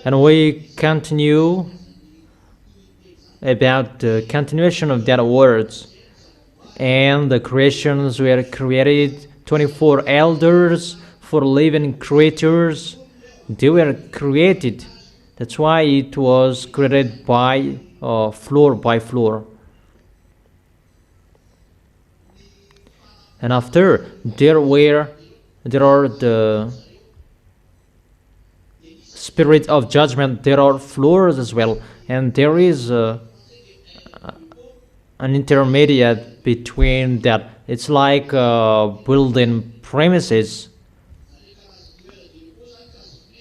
And we continue about the continuation of that words. And the creations were created, 24 elders, 4 living creatures. They were created. That's why it was created by floor by floor. And after there are the spirit of judgment. There are floors as well, and there is an intermediate between that. It's like building premises.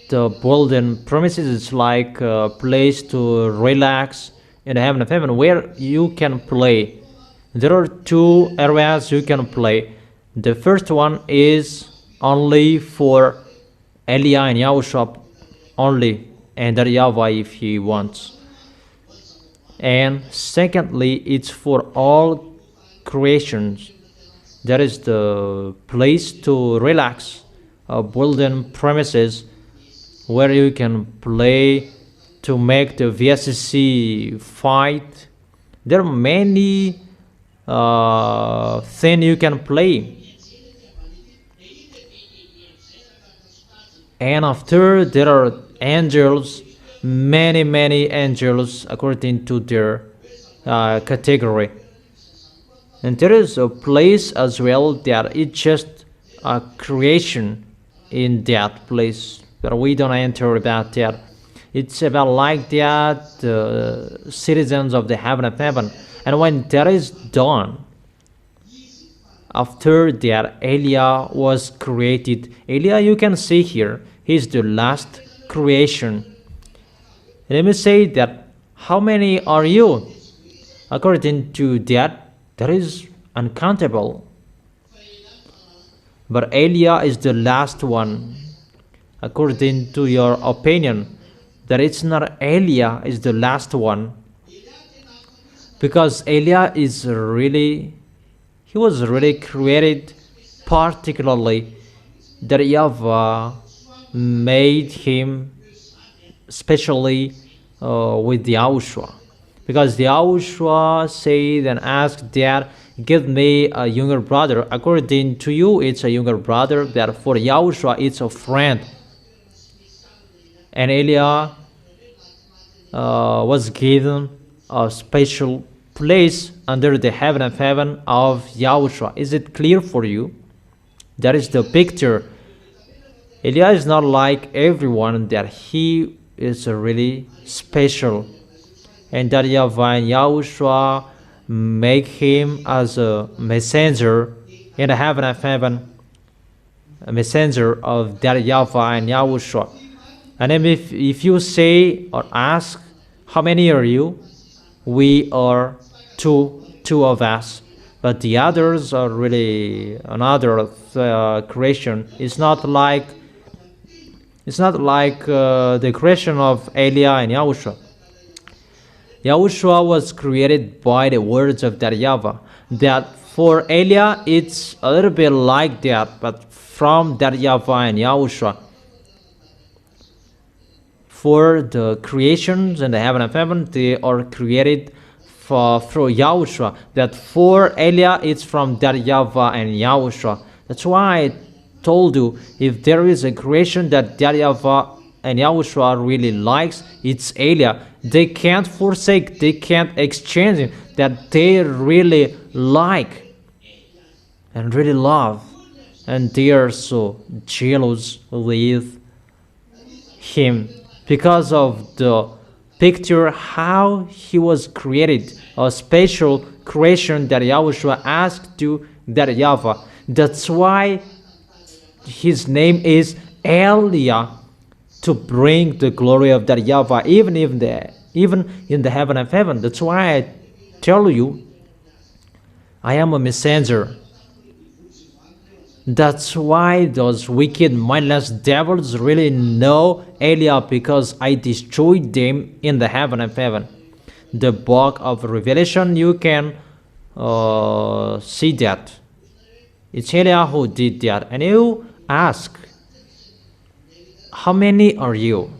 The building premises is like a place to relax in the heaven of heaven where you can play. There are 2 areas you can play. The first one is only for YAH and YAHOSHUAH only, and that YAHVAH if he wants. And secondly, it's for all creations. That is the place to relax, building premises where you can play to make the VSC fight. There are many things you can play. And after there are angels, many angels according to their category. And there is a place as well that it's just a creation in that place, but we don't enter about that. It's about like that, the citizens of the heaven of heaven. And when that is done, after that YAH was created. YAH you can see here, he's the last creation. Let me say that, how many are you? According to that, that is uncountable. But YAH is the last one. According to your opinion, that it's not YAH is the last one. Because YAH is really, he was really created particularly, that YAHVAH made him especially with the YAHOSHUAH. Because the YAHOSHUAH said and asked that, give me a younger brother. According to you, it's a younger brother, that for YAHOSHUAH, it's a friend. And YAH was given a special place under the heaven of heaven of YAHOSHUAH. Is it clear for you? That is the picture. YAH is not like everyone, that he is really special. And that YAHVAH and YAHOSHUAH make him as a messenger in the heaven of heaven, a messenger of that YAHVAH and YAHOSHUAH. And then if you say or ask, how many are you? We are two of us. But the others are really another creation. It's not like the creation of YAH and YAHOSHUAH. YAHOSHUAH was created by the words of that YAHVAH. That for YAH it's a little bit like that, but from that YAHVAH and YAHOSHUAH. For the creations in the heaven of heaven, they are created through YAHOSHUAH. That for YAH it's from that YAHVAH and YAHOSHUAH. That's why I told you, if there is a creation that YAHVAH and YAHOSHUAH really likes, it's YAH. They can't forsake, they can't exchange it, that they really like and really love, and they are so jealous with him because of the picture how he was created, a special creation that YAHOSHUAH asked to that YAHVAH. That's why his name is YAH, to bring the glory of that YAHVAH even in the heaven of heaven. That's why I tell you, I am a messenger. That's why those wicked, mindless devils really know YAH, because I destroyed them in the heaven of heaven. The book of Revelation, you can see that. It's YAH who did that. And you ask, how many are you?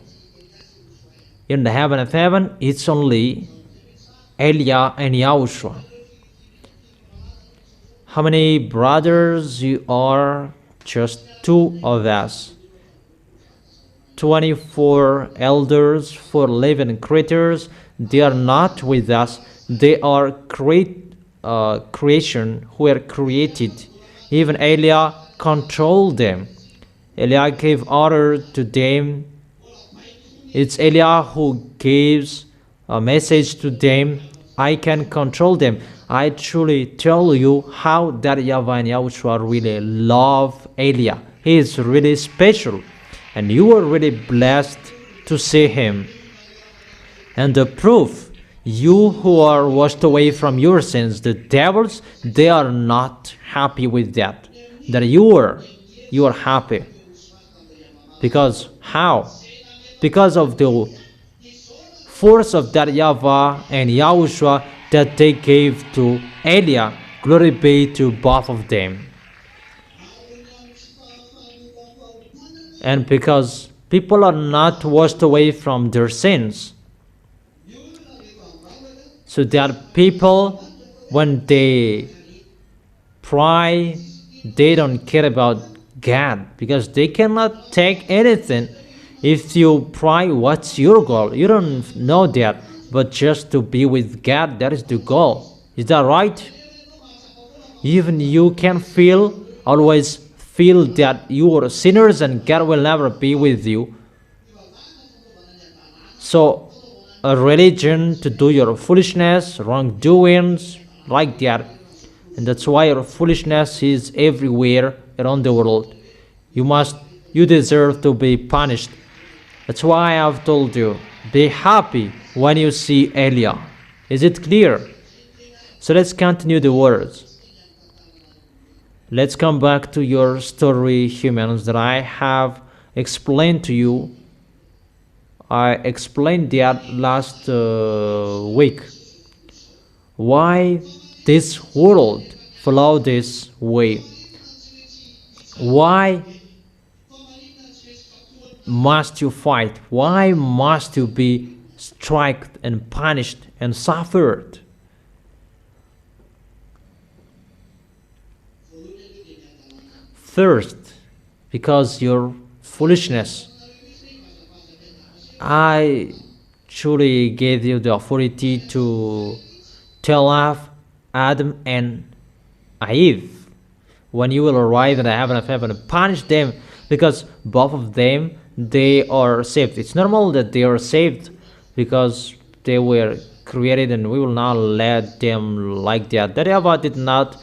in the heaven of heaven, it's only YAH and YAHOSHUAH. How many brothers you are? Just 2 of us. 24 elders, 4 living creatures, they are not with us. They are creation who are created. Even YAH controlled them. YAH gave order to them. It's YAH who gives a message to them. I can control them. I truly tell you how that YAHVAH and YAHOSHUAH really love YAH. He is really special, and you are really blessed to see him. And the proof, you who are washed away from your sins, the devils, they are not happy with that. That you are happy. Because how? Because of the force of that YAHVAH and YAHOSHUAH that they gave to YAH. Glory be to both of them. And because people are not washed away from their sins, so that people, when they pray, they don't care about God, because they cannot take anything. If you pray, what's your goal? You don't know that, but just to be with God, that is the goal. Is that right? Even you can always feel that you are sinners and God will never be with you. So a religion to do your foolishness, wrongdoings, like that. And that's why your foolishness is everywhere around the world. You deserve to be punished. That's why I've told you, be happy when you see YAH. Is it clear? So let's continue the words. Let's come back to your story, humans, that I have explained to you. I explained that last week. Why this world flow this way? Why must you fight? Why must you be struck and punished and suffered? First, because your foolishness. I truly gave you the authority to tell off Adam and Eve when you will arrive in the heaven of heaven and punish them, because both of them, they are saved. It's normal that they are saved because they were created, and we will not let them like that. That YAHVAH did not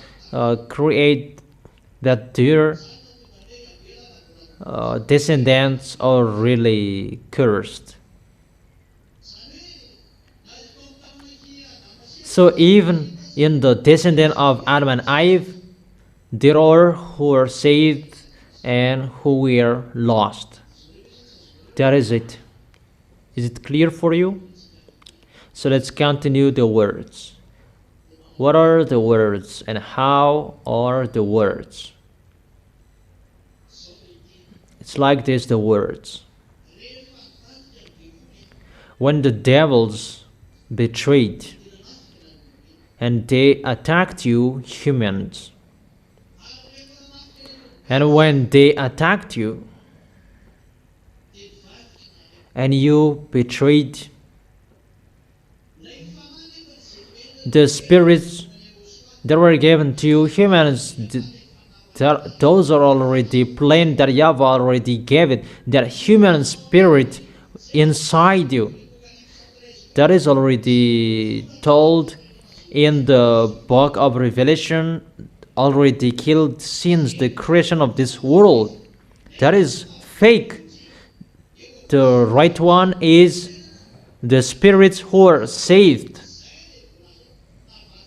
create that their descendants are really cursed. So even in the descendant of Adam and Eve, there are who are saved and who were lost. That is it. Is it clear for you? So let's continue the words. What are the words and how are the words? It's like this, the words. When the devils betrayed and they attacked you, humans, and when they attacked you and you betrayed, the spirits that were given to you, humans, those are already plain, that YAHVAH already gave it, that human spirit inside you. That is already told in the book of Revelation, already killed since the creation of this world. That is fake. The right one is the spirits who are saved.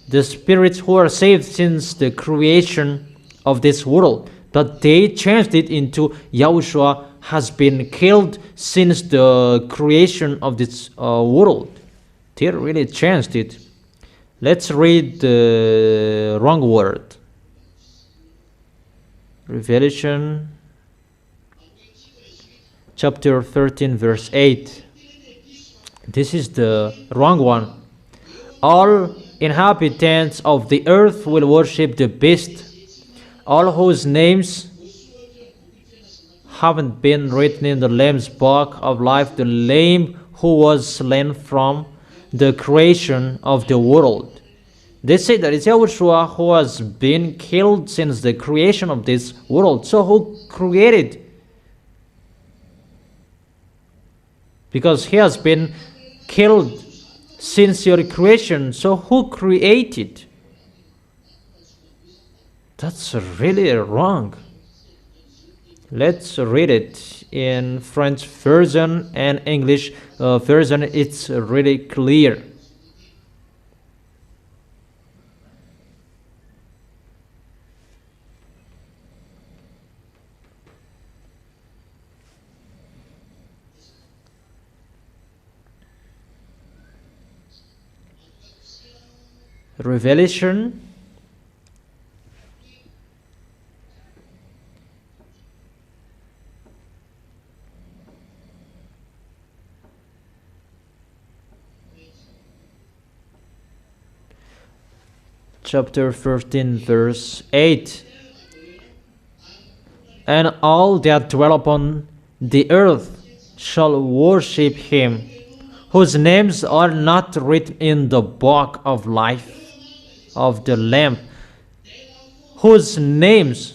The spirits who are saved since the creation of this world, but they changed it into YAHOSHUAH has been killed since the creation of this world. They really changed it. Let's read the wrong word. Revelation chapter 13 verse 8. This is the wrong one. All inhabitants of the earth will worship the beast, all whose names haven't been written in the Lamb's book of life, the Lamb who was slain from the creation of the world. They say that it's Yahushua who has been killed since the creation of this world. So who created? Because he has been killed since your creation. So who created? That's really wrong. Let's read it in French version and English version. It's really clear. Revelation chapter 13 verse 8. And all that dwell upon the earth shall worship him, whose names are not written in the book of life of the Lamb, whose names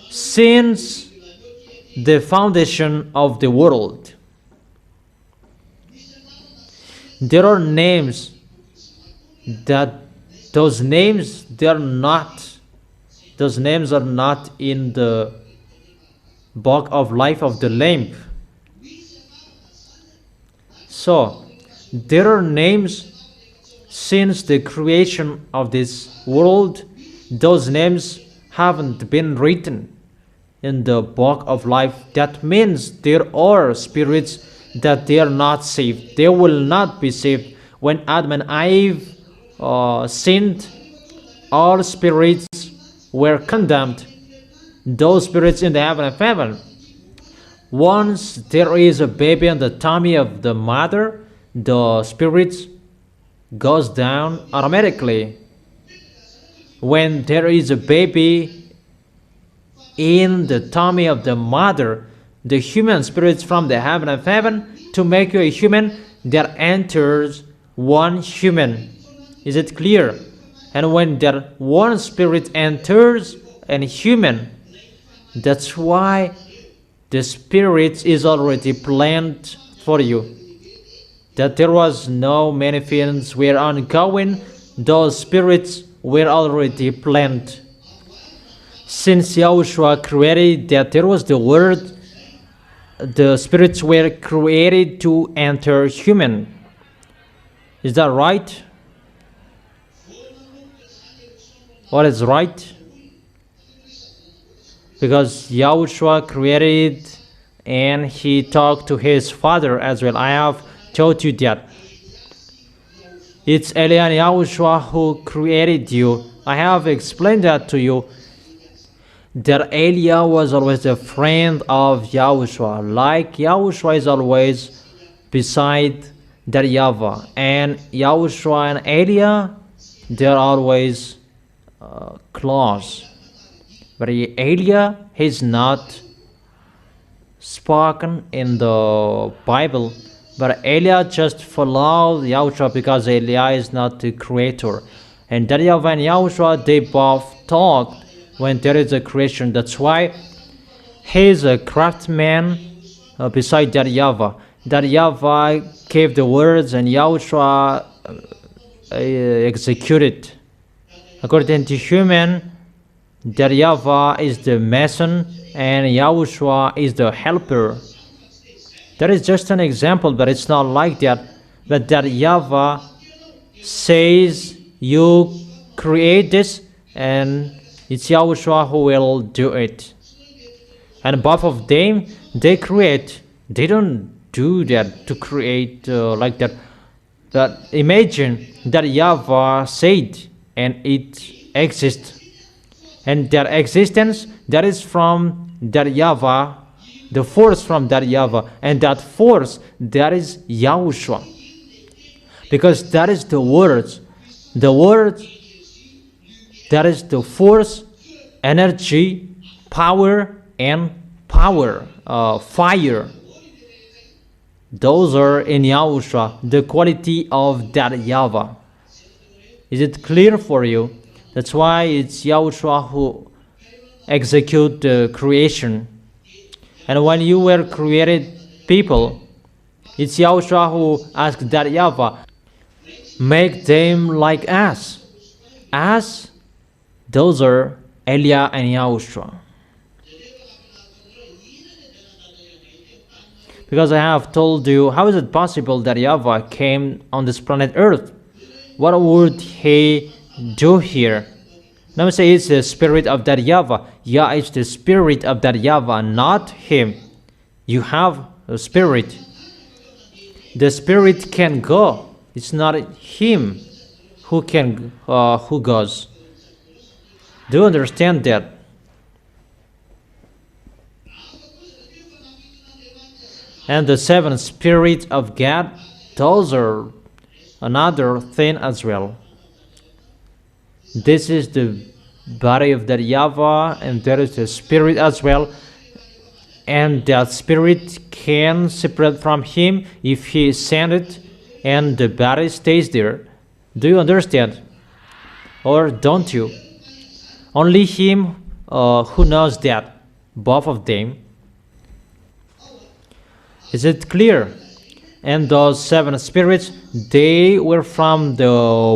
since the foundation of the world. There are names that those names are not in the book of life of the Lamb. So there are names since the creation of this world. Those names haven't been written in the book of life. That means there are spirits that they are not saved. They will not be saved. When Adam and Eve sinned, all spirits were condemned. Those spirits in the heaven of heaven. Once there is a baby in the tummy of the mother, the spirits goes down automatically. When there is a baby in the tummy of the mother, the human spirits from the heaven of heaven, to make you a human, there enters one human. Is it clear? And when that one spirit enters a human, that's why the spirit is already planned for you. That there was no many feelings were ongoing, those spirits were already planned. Since Yahushua created that there was the word, the spirits were created to enter human. Is that right? What is right? Because Yahushua created and he talked to his Father as well. I have told you that. It's Eliah and Yahushua who created you. I have explained that to you. That Eliah was always a friend of Yahushua. Like Yahushua is always beside that YAHVAH. And Yahushua and Eliah, they're always close. But Eliah, he's not spoken in the Bible. But Eliah just followed Yahushua because Eliah is not the creator. And that YAHVAH and Yahushua, they both talked when there is a creation. That's why he's a craftsman beside that YAHVAH. That YAHVAH gave the words and Yahushua executed. According to human, that YAHVAH is the mason and Yahushua is the helper. That is just an example, but it's not like that. But that YAHVAH says, you create this, and it's Yahushua who will do it. And both of them, they create. They don't do that to create like that. But imagine that YAHVAH said, and it exists. And their existence, that is from that YAHVAH the force from that YAHVAH, and that force, that is YAHOSHUAH, because that is the word, that is the force, energy, power, and fire. Those are in YAHOSHUAH, the quality of that YAHVAH. Is it clear for you? That's why it's YAHOSHUAH who execute the creation. And when you were created people, it's YAHOSHUAH who asked that YAHVAH, make them like us. Us, those are Elia and YAHOSHUAH. Because I have told you, how is it possible that YAHVAH came on this planet Earth? What would he do here? Let me say it's the spirit of that YAHVAH. Yah is the spirit of that YAHVAH, not him. You have a spirit. The spirit can go. It's not him who goes. Do you understand that? And the seven spirits of God, those are another thing as well. This is the body of that YAHVAH, and there is the spirit as well. And that spirit can separate from him if he sent it, and the body stays there. Do you understand? Or don't you? Only him who knows that, both of them. Is it clear? And those seven spirits, they were from the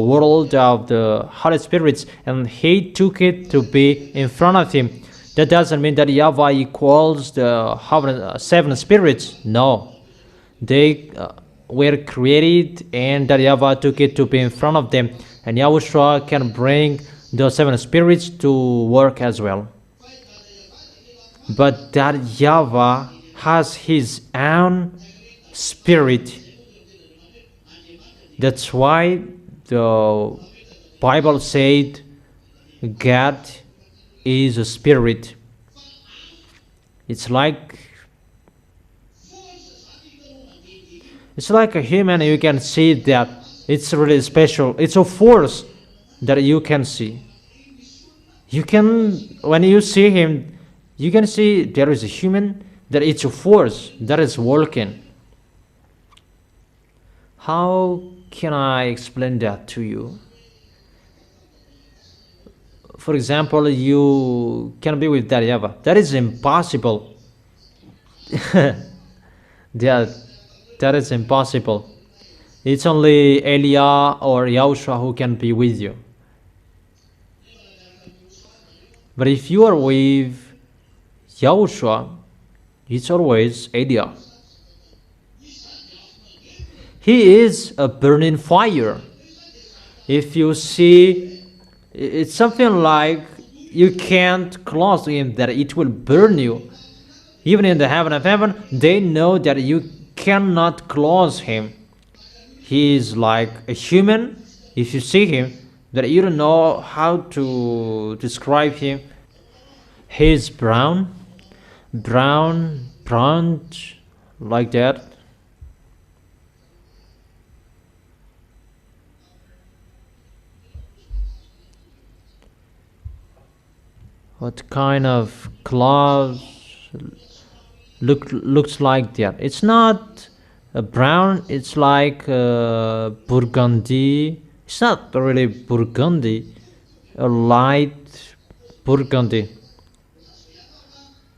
world of the Holy Spirits, and he took it to be in front of him. That doesn't mean that YAHVAH equals the seven spirits. No. They were created, and that YAHVAH took it to be in front of them. And YAHOSHUAH can bring the seven spirits to work as well. But that YAHVAH has his own spirit. That's why the Bible said God is a spirit. It's like a human. You can see that it's really special. It's a force that you can see. When you see him, you can see there is a human, that it's a force that is working. How can I explain that to you? For example, you can be with that YAHVAH. That is impossible. That is impossible. It's only Elia or YAHOSHUAH who can be with you. But if you are with YAHOSHUAH, it's always Elia. He is a burning fire. If you see, it's something like you can't close to him, that it will burn you. Even in the heaven of heaven, they know that you cannot close him. He is like a human. If you see him, that you don't know how to describe him. He is brown, like that. What kind of cloth looks like that? It's not a brown, it's like burgundy. It's not really burgundy, a light burgundy.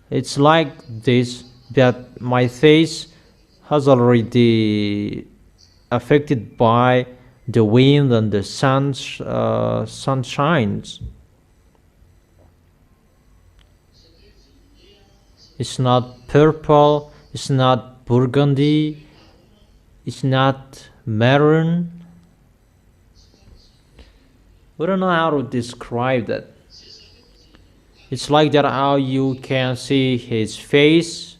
It's like this, that my face has already affected by the wind and the sunshines. It's not purple, it's not burgundy, it's not maroon. We don't know how to describe that. It's like that, how you can see his face,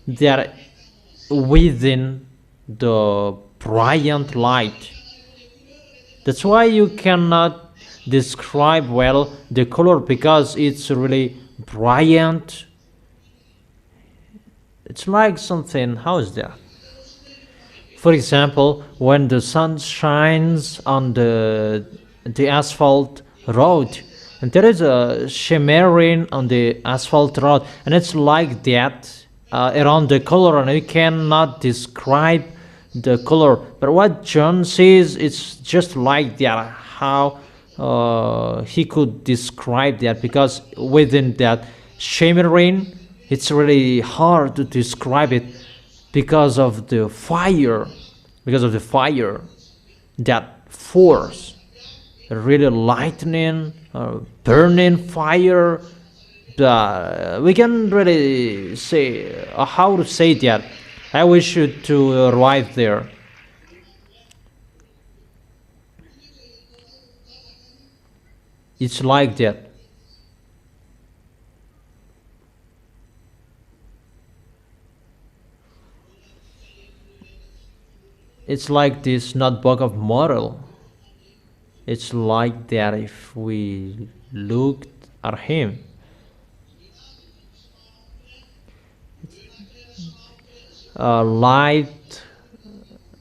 that within the brilliant light. That's why you cannot describe well the color, because it's really brilliant, It's like something, how is that? For example, when the sun shines on the asphalt road, and there is a shimmering on the asphalt road, and it's like that around the color, and we cannot describe the color. But what John says, it's just like that. How he could describe that, because within that shimmering, it's really hard to describe it because of the fire, that force, really lightning, burning fire. We can really say how to say that. I wish you to arrive there. It's like that. It's like this notebook of moral. It's like that if we looked at him. Light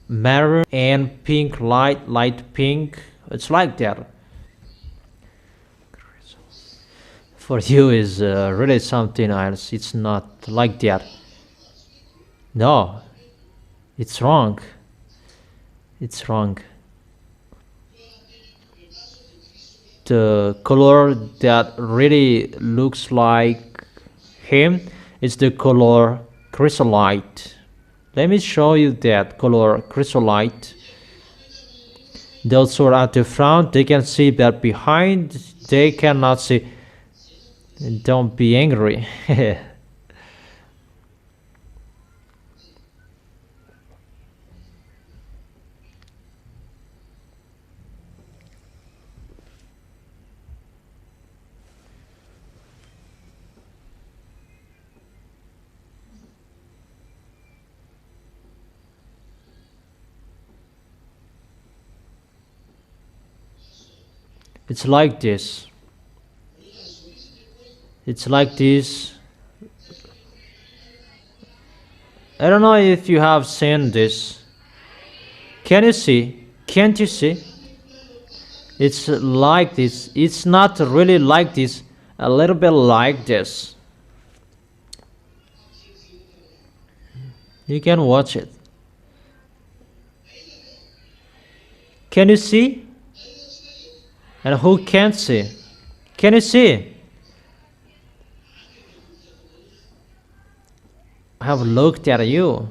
maroon and pink light pink. It's like that. For you is really something else. It's not like that. No, it's wrong. It's wrong. The color that really looks like him is the color chrysolite. Let me show you that color chrysolite. Those who are at the front, they can see, that behind they cannot see. Don't be angry. It's like this. It's like this. I don't know if you have seen this. Can you see? Can't you see? It's like this. It's not really like this. A little bit like this. You can watch it. Can you see? And who can't see? Can you see? I have looked at you.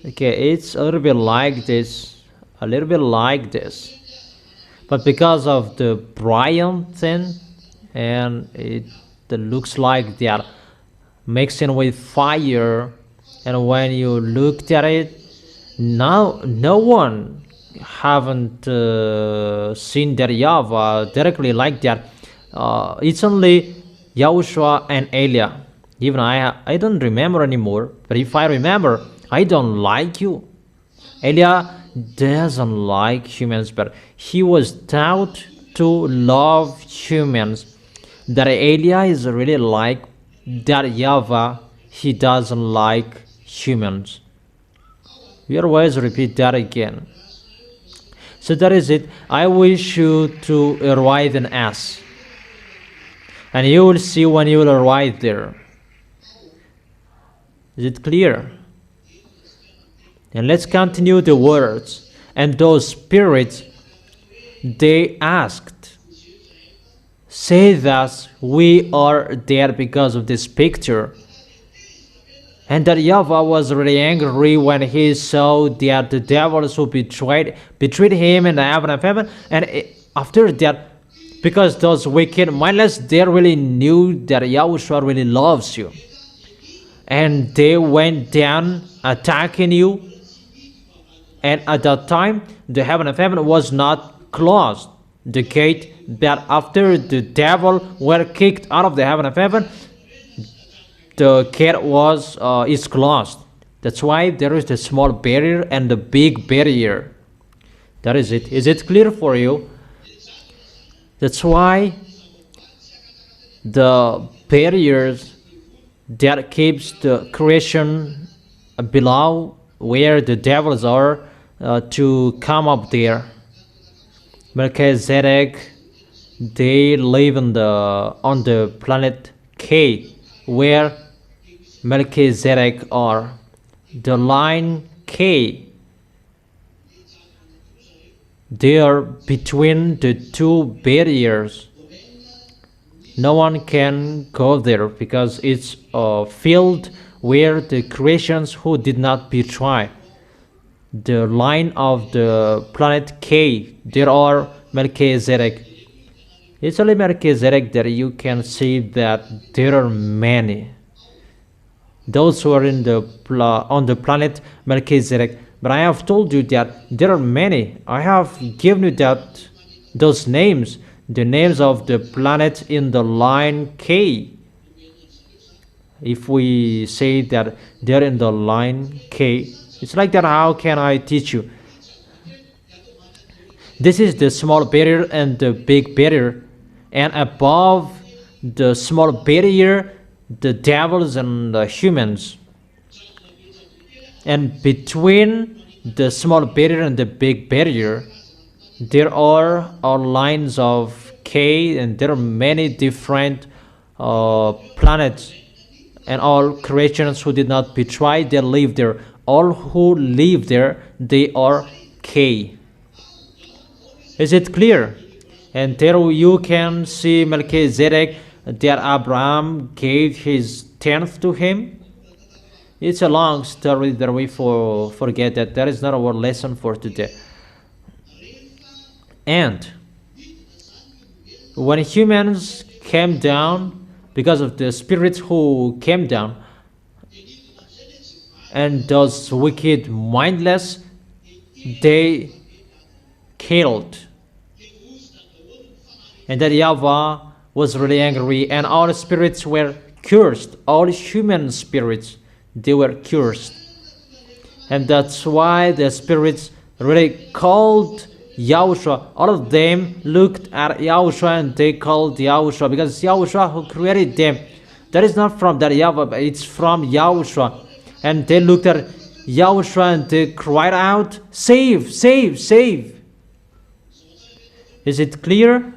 Okay, it's a little bit like this. A little bit like this. But because of the Brian thing, and it looks like they are mixing with fire, and when you looked at it, now no one haven't seen that YAHVAH directly like that. It's only YAHOSHUAH and Elia. Even I don't remember anymore, but if I remember, I don't like you. Elia doesn't like humans, but he was taught to love humans. That Elia is really like that YAHVAH, he doesn't like humans. We always repeat that again. So that is it. I wish you to arrive in S. And you will see when you will arrive there. Is it clear? And let's continue the words. And those spirits, they asked, say thus, we are dead because of this picture. And that YAHVAH was really angry when he saw that the devils who betrayed him in the heaven of heaven. And after that, because those wicked mindless, they really knew that YAHOSHUAH really loves you. And they went down attacking you. And at that time, the heaven of heaven was not closed. The gate that after the devil were kicked out of the heaven of heaven, the gate is closed. That's why there is the small barrier and the big barrier. That is it. Is it clear for you? That's why the barriers that keeps the creation below where the devils are to come up there. Melchizedek, they live on the planet K, where Melchizedek are. The line K, they are between the two barriers. No one can go there because it's a field where the creations who did not betray. The line of the planet K, there are Melchizedek. It's only Melchizedek that you can see that there are many. Those who are on the planet Melchizedek. But I have told you that there are many. I have given you those names, the names of the planets in the line K. If we say that they're in the line K, it's like that. How can I teach you? This is the small barrier and the big barrier, and above the small barrier, the devils and the humans, and between the small barrier and the big barrier, there are lines of K, and there are many different planets, and all creations who did not betray, they live there. All who live there, they are K. Is it clear? And there you can see Melchizedek, that Abraham gave his tenth to him. It's a long story that we forget that. That is not our lesson for today. And when humans came down, because of the spirits who came down, and those wicked, mindless, they killed. And that Yahweh was really angry, and all spirits were cursed. All human spirits, they were cursed. And that's why the spirits really called YAHOSHUAH. All of them looked at YAHOSHUAH and they called YAHOSHUAH, because it's YAHOSHUAH who created them. That is not from that Yahweh, but it's from YAHOSHUAH. And they looked at YAHOSHUAH and they cried out, "Save, save, save." Is it clear?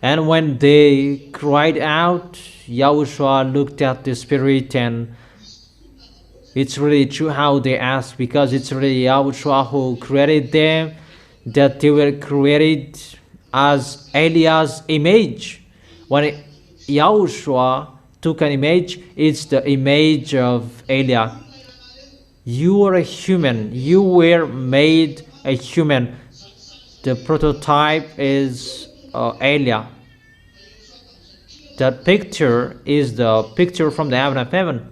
And when they cried out, YAHOSHUAH looked at the spirit, and it's really true how they asked, because it's really YAHOSHUAH who created them, that they were created as Eliah's image. When YAHOSHUAH took an image, it's the image of Eliah. You are a human. You were made a human. The prototype is Eliah. That picture is the picture from the heaven of heaven,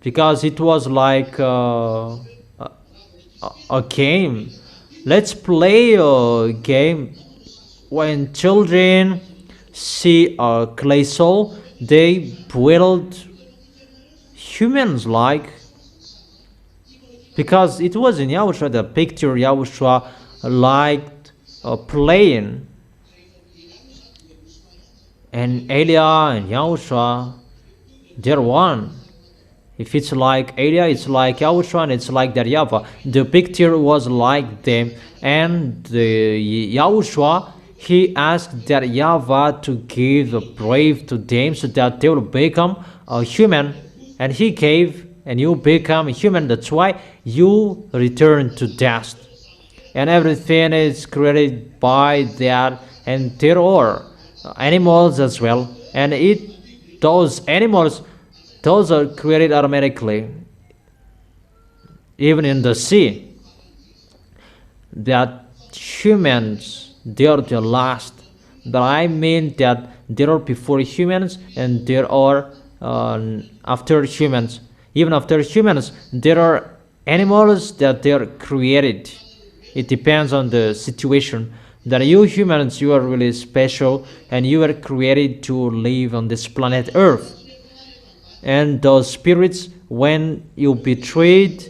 because it was like a game. Let's play a game. When children see a clay soul, they build humans like, because it was in YAHOSHUAH, the picture YAHOSHUAH liked playing. And Eliah and YAHOSHUAH, they're one. If it's like Eliah, it's like YAHOSHUAH, and it's like that Yahweh. The picture was like them, and the YAHOSHUAH, he asked that Yahweh to give a brave to them so that they will become a human, and he gave, and you become a human. That's why you return to dust, and everything is created by that. And there are animals as well, and those animals, those are created automatically. Even in the sea, that humans, they are the last. But I mean that there are before humans and there are after humans. Even after humans, there are animals that they are created. It depends on the situation. That you humans, you are really special, and you are created to live on this planet Earth. And those spirits, when you betrayed,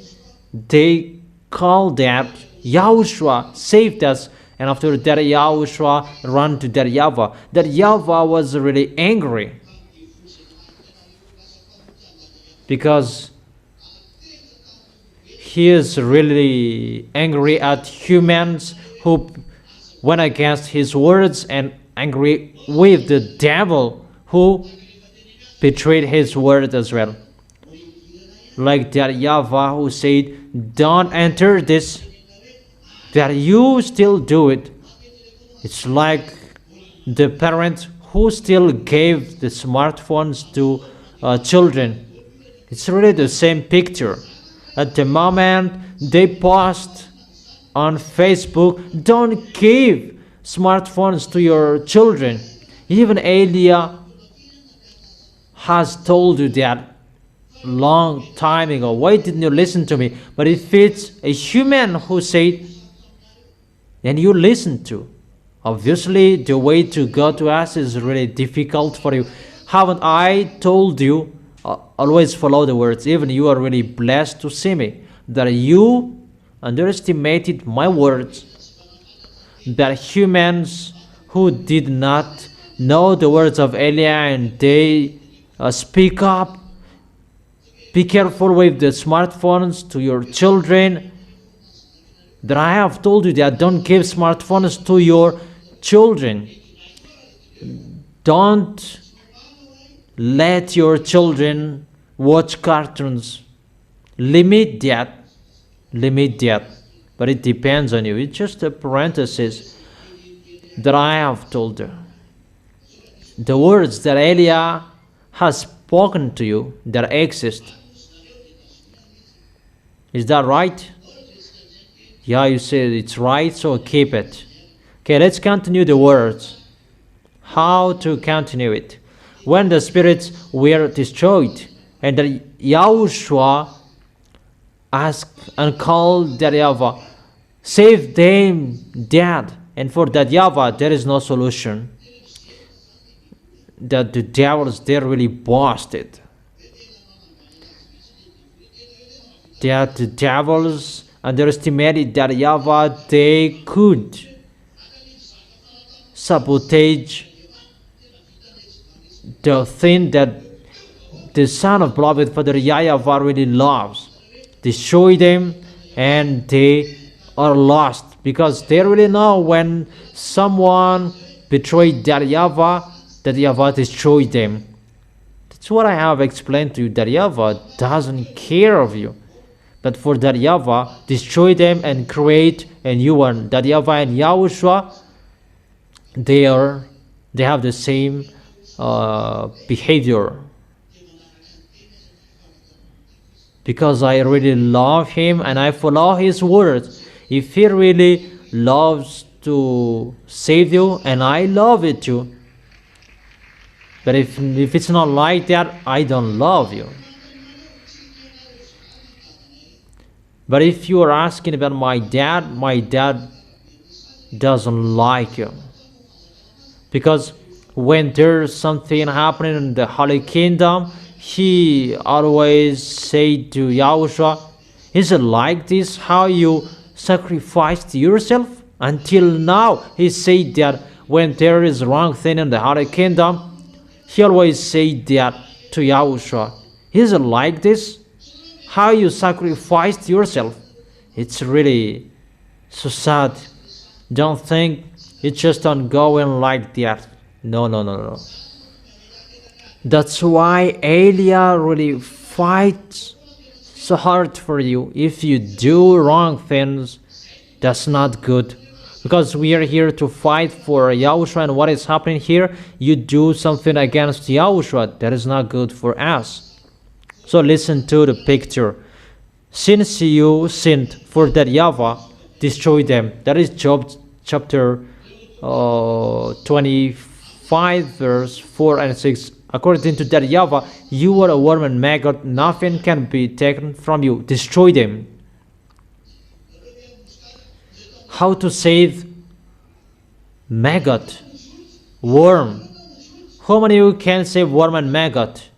they call that YAHOSHUAH saved us, And after that, Yahushua ran to that YAHVAH. That YAHVAH was really angry because he is really angry at humans who went against his words, and angry with the devil who betrayed his word as well. Like that YAHVAH who said, don't enter this, that you still do it. It's like the parent who still gave the smartphones to children. It's really the same picture. At the moment they post on Facebook, don't give smartphones to your children. Even Elia has told you that long time ago. Why didn't you listen to me? But if it's a human who said, then you listen to. Obviously, the way to go to us is really difficult for you. Haven't I told you, always follow the words, even you are really blessed to see me, that you underestimated my words, that humans who did not know the words of Elia and they speak up, be careful with the smartphones to your children, that I have told you that don't give smartphones to your children. Don't let your children watch cartoons. Limit that. But it depends on you. It's just a parenthesis that I have told you. The words that Elia has spoken to you that exist. Is that right? Yeah, you said it's right, so keep it. Okay, let's continue the words. How to continue it? When the spirits were destroyed, and the Yahushua asked and called that YAHVAH, save them dead. And for that YAHVAH, there is no solution. That the devils, they're really busted. That the devils underestimated that YAHVAH, they could sabotage the thing that the Son of Beloved Father YAHVAH really loves. Destroy them, and they are lost, because they really know when someone betrayed that YAHVAH destroyed them. That's what I have explained to you, that YAHVAH doesn't care of you. But for that YAHVAH, destroy them and create a new one. That YAHVAH and Yahushua, they have the same behavior. Because I really love him and I follow his words. If he really loves to save you, and I love it too. But if it's not like that, I don't love you. But if you are asking about my dad doesn't like you. Because when there's something happening in the Holy Kingdom, he always say to Yahushua, is it like this how you sacrificed yourself? Until now, he said that when there is wrong thing in the Holy Kingdom, he always say that to Yahushua. Is it like this? How you sacrificed yourself? It's really so sad. Don't think it's just ongoing like that. No. That's why Elia really fights so hard for you. If you do wrong things, that's not good. Because we are here to fight for Yahushua, and what is happening here? You do something against Yahushua. That is not good for us. So listen to the picture. Since you sinned for that YAHVAH, destroy them. That is Job chapter 25 verse 4 and 6. According to that YAHVAH, you are a worm and maggot. Nothing can be taken from you. Destroy them. How to save maggot, worm? How many of you can save worm and maggot?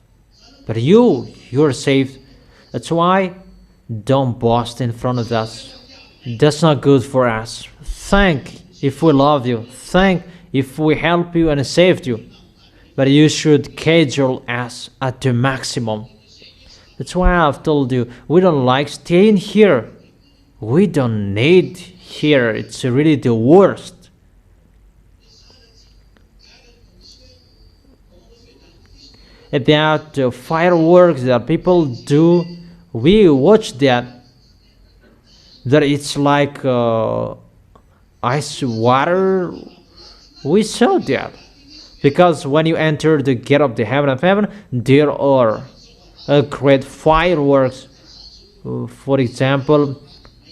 But you're saved. That's why don't boast in front of us. That's not good for us. Thank if we love you. Thank if we help you and saved you. But you should schedule us at the maximum. That's why I've told you, we don't like staying here. We don't need here. It's really the worst. About the fireworks that people do, we watch that. That it's like ice water. We saw that. Because when you enter the gate of the heaven of heaven, there are great fireworks. For example,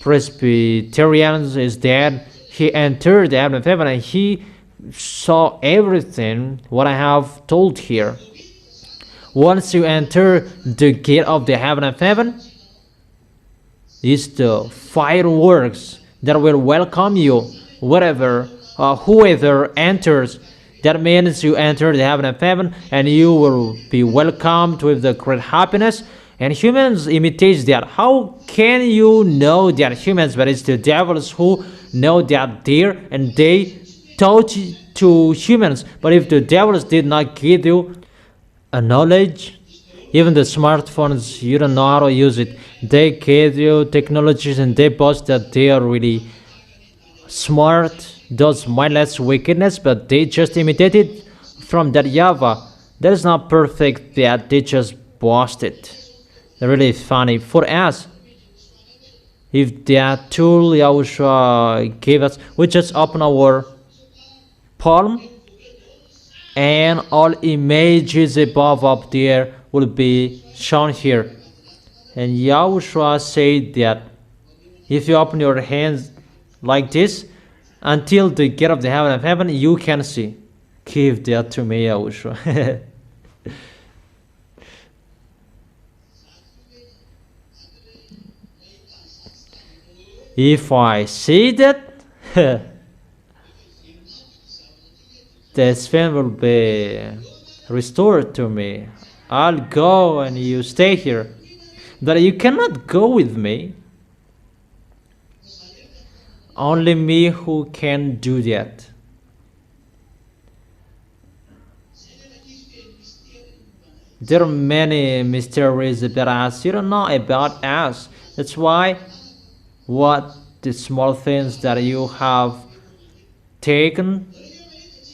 Presbyterians is that he entered the heaven of heaven and he saw everything what I have told here. Once you enter the gate of the heaven of heaven, it's the fireworks that will welcome you wherever, whoever enters. That means you enter the heaven of heaven and you will be welcomed with the great happiness. And humans imitate that. How can you know that humans, but it's the devils who know that there and they taught to humans. But if the devils did not give you a knowledge, even the smartphones, you don't know how to use it. They gave you technologies and they boast that they are really smart, those mindless wickedness, but they just imitated from that YAHVAH. That is not perfect, that they just boasted. They're really funny. For us, if that tool Yahushua gave us, we just open our palm and all images above up there will be shown here. And Yahushua said that if you open your hands like this, until the gate of the heaven of heaven, you can see. Give that to me, Yahushua. If I see that, the spin will be restored to me. I'll go and you stay here. But you cannot go with me. Only me who can do that. There are many mysteries about us. You don't know about us. That's why what the small things that you have taken,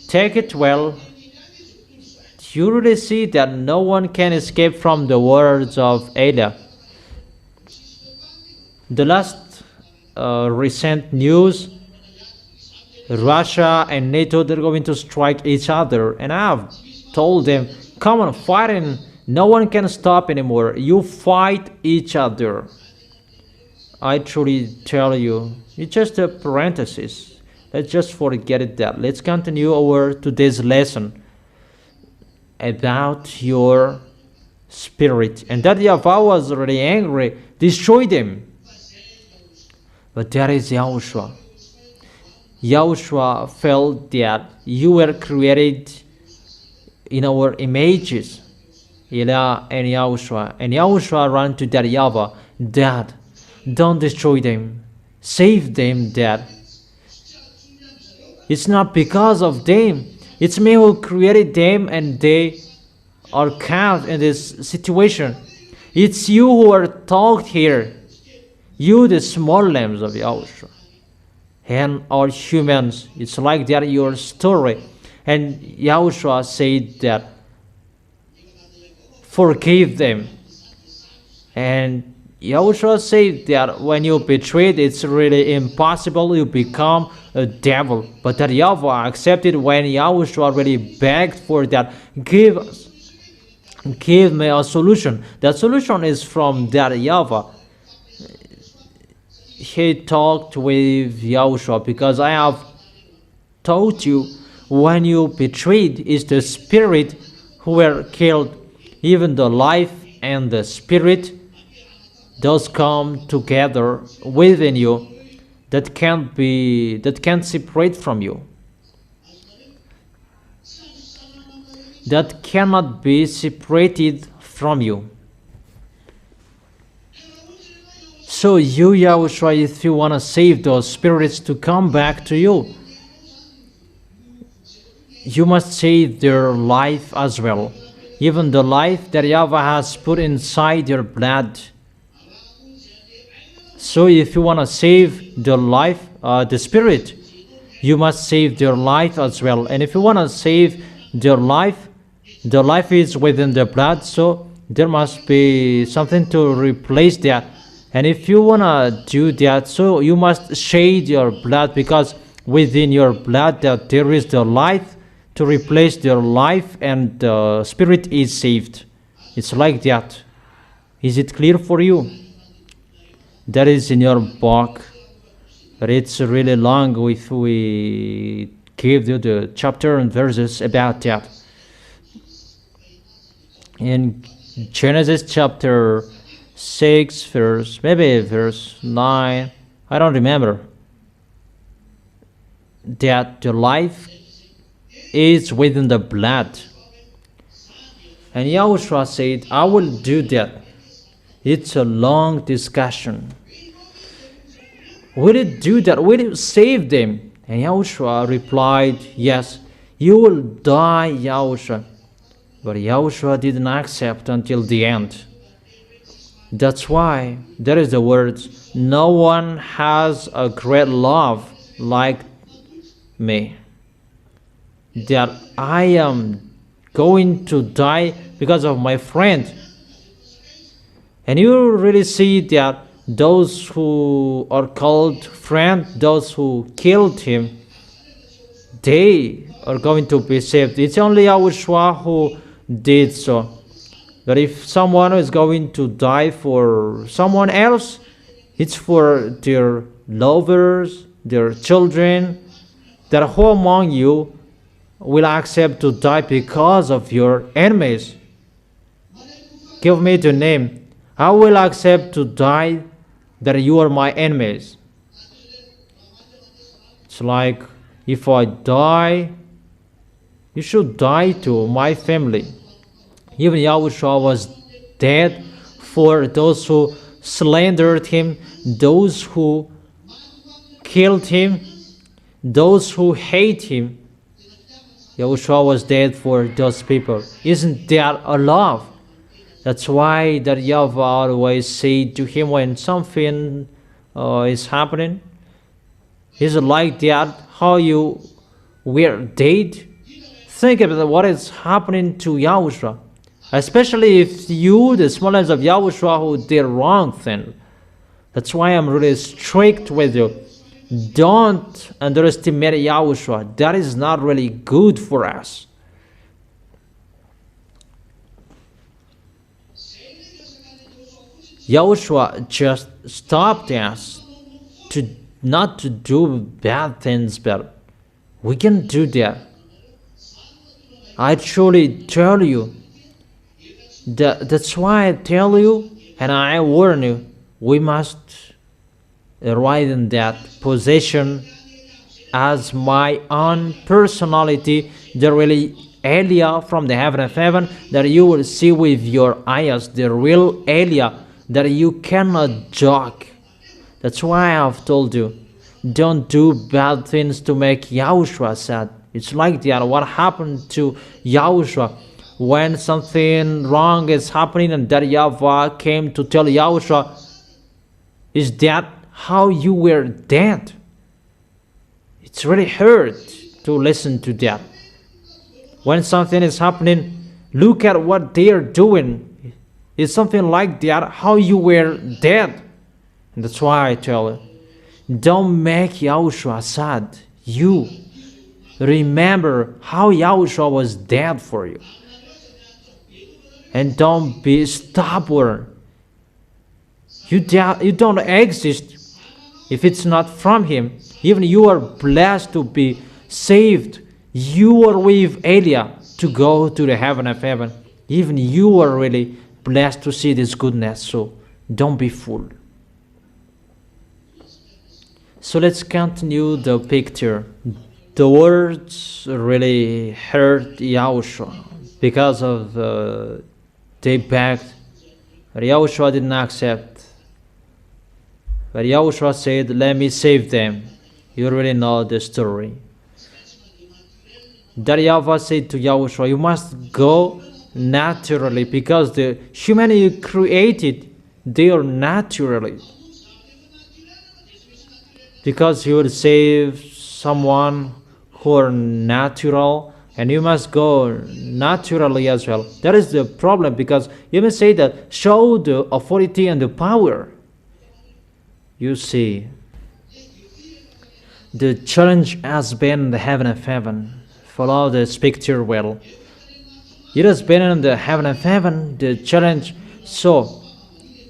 take it well. You really see that no one can escape from the words of Elia. The last recent news, Russia and NATO, they're going to strike each other, and I've told them, come on, fighting, no one can stop anymore. You fight each other. I truly tell you, it's just a parenthesis. Let's just forget it that. Let's continue our today's lesson about your spirit. And that YAHVAH was already angry, destroy them. But that is Yahushua. Yahushua felt that you were created in our images, Elah and Yahushua. And Yahushua ran to that YAHVAH, Dad, don't destroy them, save them, Dad. It's not because of them. It's me who created them and they are caught in this situation. It's you who are talked here. You, the small lambs of Yahushua. And all humans, it's like that your story. And Yahushua said that, forgive them. And Yahushua said that when you betrayed, it's really impossible, you become a devil. But that YAHVAH accepted when Yahushua really begged for that. Give me a solution. That solution is from that YAHVAH. He talked with Yahushua because I have told you when you betrayed is the spirit who were killed. Even the life and the spirit, those come together within you, that can't separate from you. That cannot be separated from you. So you, Yahushua, if you want to save those spirits to come back to you, you must save their life as well. Even the life that Yahweh has put inside your blood. So if you want to save the life, the spirit, you must save their life as well. And if you want to save their life, the life is within the blood, so there must be something to replace that. And if you want to do that, so you must shed your blood, because within your blood that there is the life to replace their life, and the spirit is saved. It's like that. Is it clear for you? That is in your book, but it's really long if we give you the chapter and verses about that. In Genesis chapter 6, verse 9, I don't remember, that the life is within the blood. And Yahushua said, I will do that. It's a long discussion. Will it do that? Will it save them? And Yahushua replied, yes, you will die, Yahushua. But Yahushua didn't accept until the end. That's why there is the words, no one has a great love like me, that I am going to die because of my friend. And you really see that those who are called friend, those who killed him, they are going to be saved. It's only YAHOSHUAH who did so. But if someone is going to die for someone else, it's for their lovers, their children, that who among you will accept to die because of your enemies? Give me the name. I will accept to die that you are my enemies. It's like, if I die, you should die to my family. Even Yahushua was dead for those who slandered him, those who killed him, those who hate him. Yahushua was dead for those people. Isn't that a love? That's why that Yahweh always said to him when something is happening, is like that, how you were dead. Think about what is happening to Yahushua. Especially if you, the smallest of Yahushua, who did wrong thing. That's why I'm really strict with you. Don't underestimate Yahushua. That is not really good for us. Yahushua just stopped us to not to do bad things, but we can do that. I truly tell you, that's why I tell you and I warn you, we must arrive in that position as my own personality, the really Elia from the heaven of heaven, that you will see with your eyes, the real Elia, that you cannot joke. That's why I have told you, don't do bad things to make Yahushua sad. It's like that. What happened to Yahushua when something wrong is happening, and that Yahweh came to tell Yahushua, is that how you were dead? It's really hurt to listen to that. When something is happening, look at what they are doing. It's something like that, how you were dead. And that's why I tell you, don't make Yahushua sad. You remember how Yahushua was dead for you. And don't be stubborn. You don't exist if it's not from him. Even you are blessed to be saved. You are with Elia to go to the heaven of heaven. Even you are really blessed to see this goodness. So don't be fooled. So let's continue the picture. The words really hurt Yahushua because of they begged, but Yahushua didn't accept. But Yahushua said, let me save them. You already know the story. That YAHVAH said to YAHOSHUAH, you must go naturally, because the humanity you created, they are naturally. Because you will save someone who are natural, and you must go naturally as well. That is the problem, because you may say that show the authority and the power. You see, the challenge has been in the heaven of heaven. Follow the picture well. It has been in the heaven of heaven, the challenge. So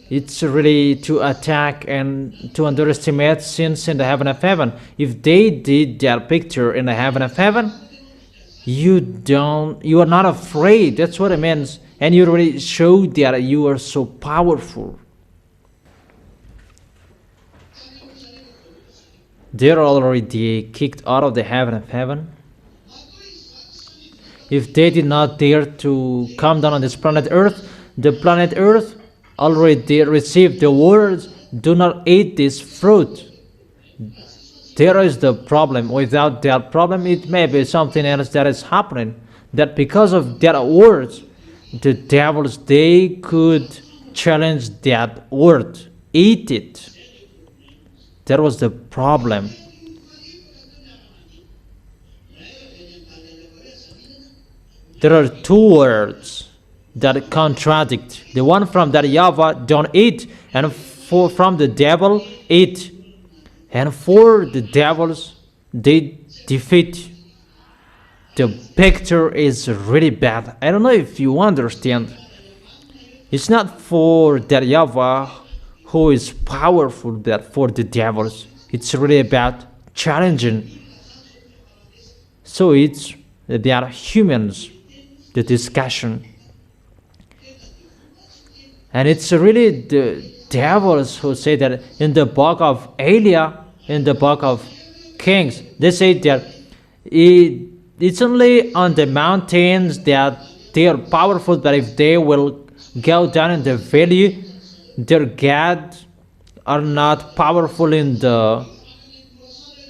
it's really to attack and to underestimate sins in the heaven of heaven. If they did that picture in the heaven of heaven, you are not afraid. That's what it means. And you already showed that you are so powerful. They're already kicked out of the heaven of heaven. If they did not dare to come down on this planet Earth, the planet Earth already received the words, do not eat this fruit. There is the problem. Without that problem, it may be something else that is happening. That because of that words, the devils, they could challenge that word. Eat it. That was the problem. There are two words that contradict. The one from that YAHVAH, don't eat, and from the devil, eat. And for the devils, they defeat. The picture is really bad. I don't know if you understand. It's not for that YAHVAH who is powerful, but for the devils. It's really about challenging. So it's about humans, the discussion. And it's really the devils who say that in the book of Eliah, in the book of Kings, they say that it's only on the mountains that they are powerful, but if they will go down in the valley, their gods are not powerful in the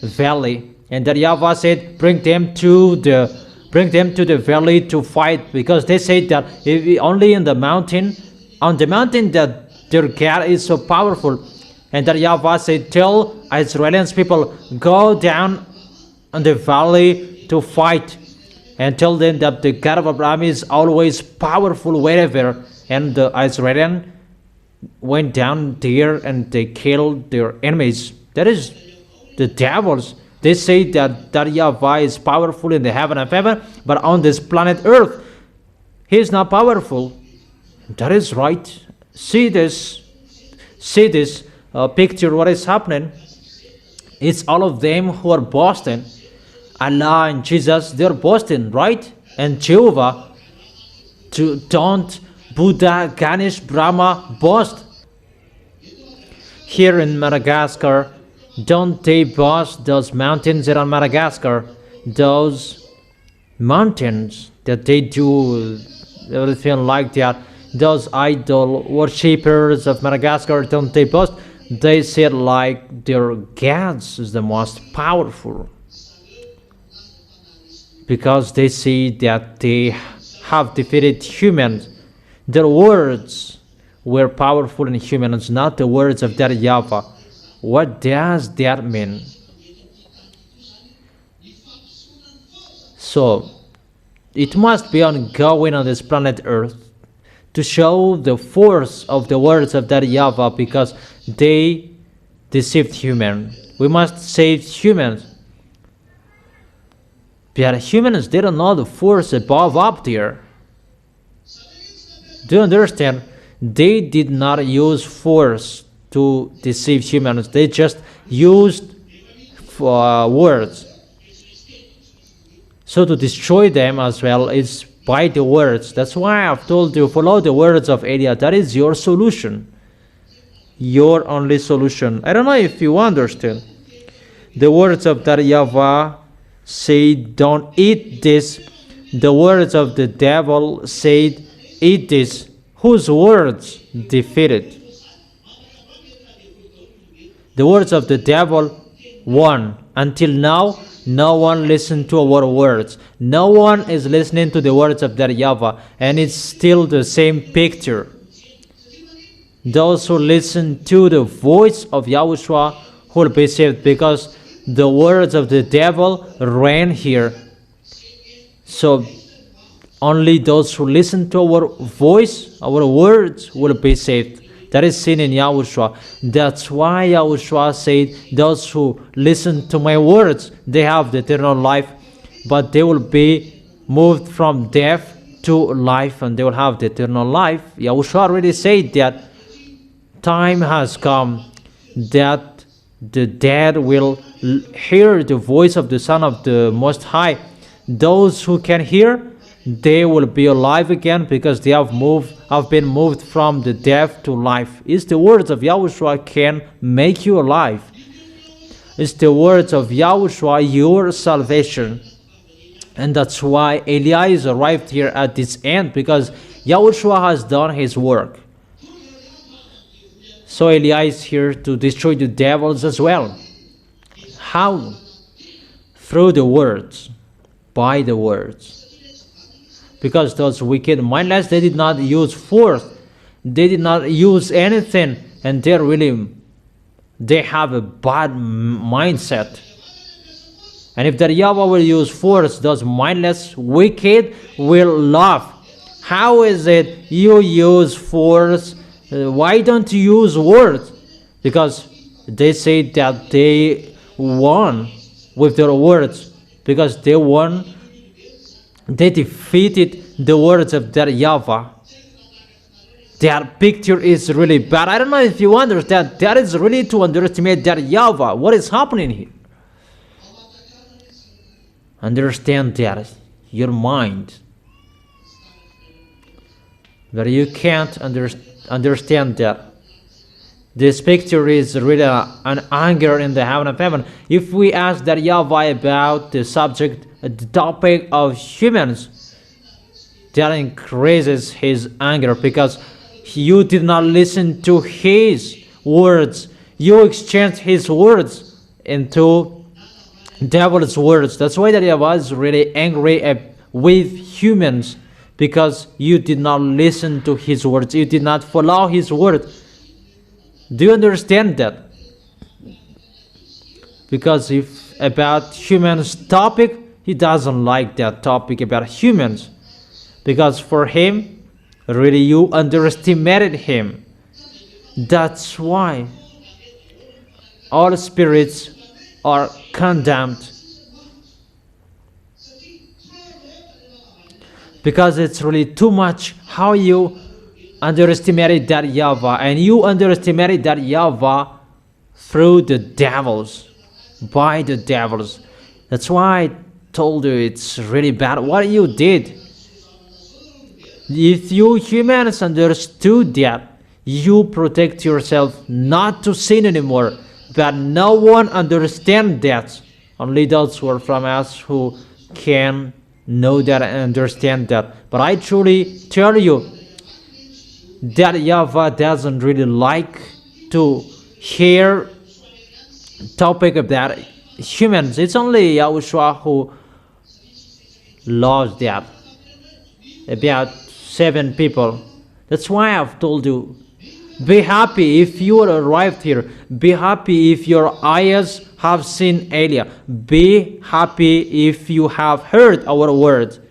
valley. And that YAHVAH said, bring them to the valley to fight, because they say that if only in the mountain, on the mountain that their God is so powerful. And that YAHVAH said, tell Israelians people, go down in the valley to fight, and tell them that the God of Abraham is always powerful wherever. And the Israelians went down there and they killed their enemies. That is the devils. They say that YAHVAH is powerful in the heaven of heaven, but on this planet Earth, he is not powerful. That is right. See this picture, what is happening. It's all of them who are boasting. Allah and Jesus, they're boasting, right? And Jehovah, don't Buddha, Ganesh, Brahma boast. Here in Madagascar, don't they boast those mountains around Madagascar? Those mountains that they do everything like that. Those idol worshippers of Madagascar, don't they boast? They said like their gods is the most powerful, because they see that they have defeated humans. Their words were powerful in humans, not the words of that YAHVAH. What does that mean? So it must be ongoing on this planet Earth to show the force of the words of that YAHVAH, because they deceived humans. We must save humans. But humans, they don't know the force above up there. Do you understand? They did not use force to deceive humans. They just used words. So to destroy them as well is by the words. That's why I've told you, follow the words of Eliah. That is your solution. Your only solution. I don't know if you understand. The words of that YAHVAH say, don't eat this. The words of the devil said, eat this. Whose words defeated? The words of the devil won. Until now, no one listened to our words. No one is listening to the words of that YAHVAH, and it's still the same picture. Those who listen to the voice of Yahushua will be saved, because the words of the devil reign here. So only those who listen to our voice, our words, will be saved. That is seen in Yahushua. That's why Yahushua said, those who listen to my words, they have the eternal life, but they will be moved from death to life, and they will have the eternal life. Yahushua already said that time has come that the dead will hear the voice of the Son of the Most High. Those who can hear, they will be alive again, because they have been moved from the death to life. It's the words of Yahushua can make you alive. It's the words of Yahushua, your salvation. And that's why Elias arrived here at this end, because Yahushua has done his work. So Elias is here to destroy the devils as well. How? Through the words, by the words. Because those wicked mindless, they did not use force, they did not use anything, and they have a bad mindset. And if the YAHVAH will use force, those mindless wicked will laugh. How is it you use force? Why don't you use words? Because they say that they won with their words, because they won. They defeated the words of their YAHVAH. Their picture is really bad. I don't know if you understand. That is really to underestimate their YAHVAH. What is happening here? Understand that. Your mind. But you can't understand that. This picture is really an anger in the heaven of heaven. If we ask that YAHVAH about the subject, the topic of humans, that increases his anger, because you did not listen to his words. You exchanged his words into devil's words. That's why that YAHVAH is really angry with humans, because you did not listen to his words. You did not follow his words. Do you understand that? Because if about humans topic, he doesn't like that topic about humans. Because for him, really you underestimated him. That's why all spirits are condemned. Because it's really too much how you underestimated that YAHVAH, and you underestimated that YAHVAH through the devils, by the devils. That's why I told you it's really bad what you did. If you humans understood that, you protect yourself not to sin anymore. But no one understands that. Only those who are from us who can know that and understand that. But I truly tell you that YAHVAH doesn't really like to hear topic about humans. It's only Yahushua who loves that about 7 people. That's why I've told you, be happy if you arrived here. Be happy if your eyes have seen Elia. Be happy if you have heard our words.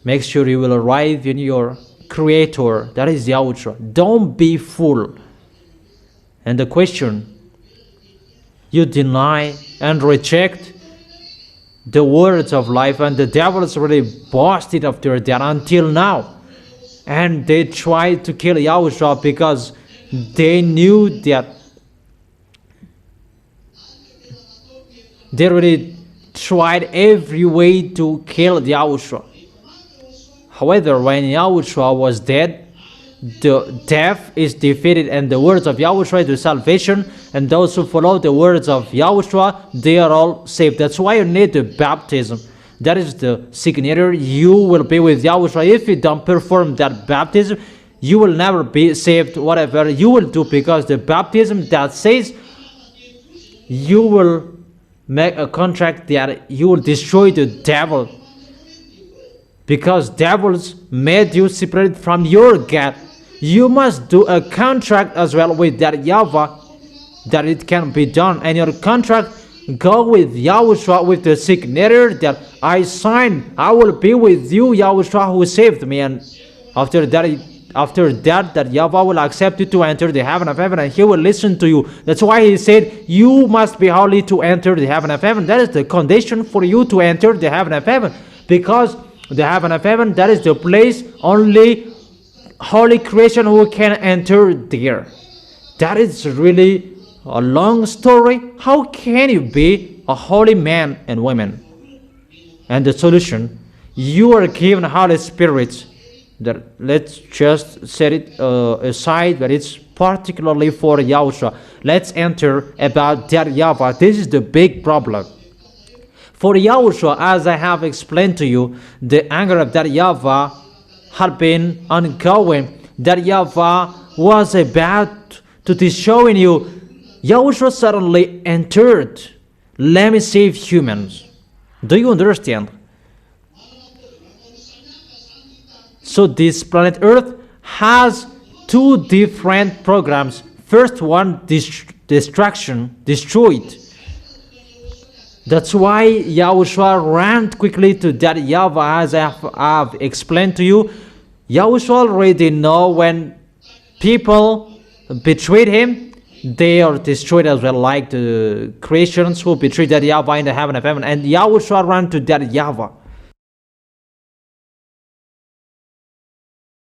Make sure you will arrive in your Creator, that is Yahushua. Don't be fool. And the question, you deny and reject the words of life, and the devil is really boasted after that until now. And they tried to kill Yahushua because they knew that they really tried every way to kill Yahushua. However, when Yahushua was dead, the death is defeated, and the words of Yahushua is the salvation, and those who follow the words of Yahushua, they are all saved. That's why you need the baptism. That is the signature. You will be with Yahushua. If you don't perform that baptism, you will never be saved, whatever you will do, because the baptism that says you will make a contract that you will destroy the devil, because devils made you separate from your God. You must do a contract as well with that Yahavah, that it can be done. And your contract go with Yahushua, with the signature that I sign, I will be with you, Yahushua, who saved me. And after that that Yahavah will accept you to enter the heaven of heaven, and he will listen to you. That's why he said you must be holy to enter the heaven of heaven. That is the condition for you to enter the heaven of heaven, because the heaven of heaven, that is the place only holy creation who can enter there. That is really a long story. How can you be a holy man and woman? And the solution, you are given Holy Spirit. That let's just set it aside, but it's particularly for Yahushua. Let's enter about that Yahavah. This is the big problem. For Yahushua, as I have explained to you, the anger of that Yahavah had been ongoing. That Yahavah was about to destroy you. Yahushua suddenly entered. Let me save humans. Do you understand? So this planet Earth has two different programs. First one, destruction, destroyed. That's why Yahushua ran quickly to that Yahavah, as I have explained to you. Yahushua already know when people betrayed him, they are destroyed as well, like the creations who betrayed that Yahavah in the heaven of heaven. And Yahushua ran to that Yahavah.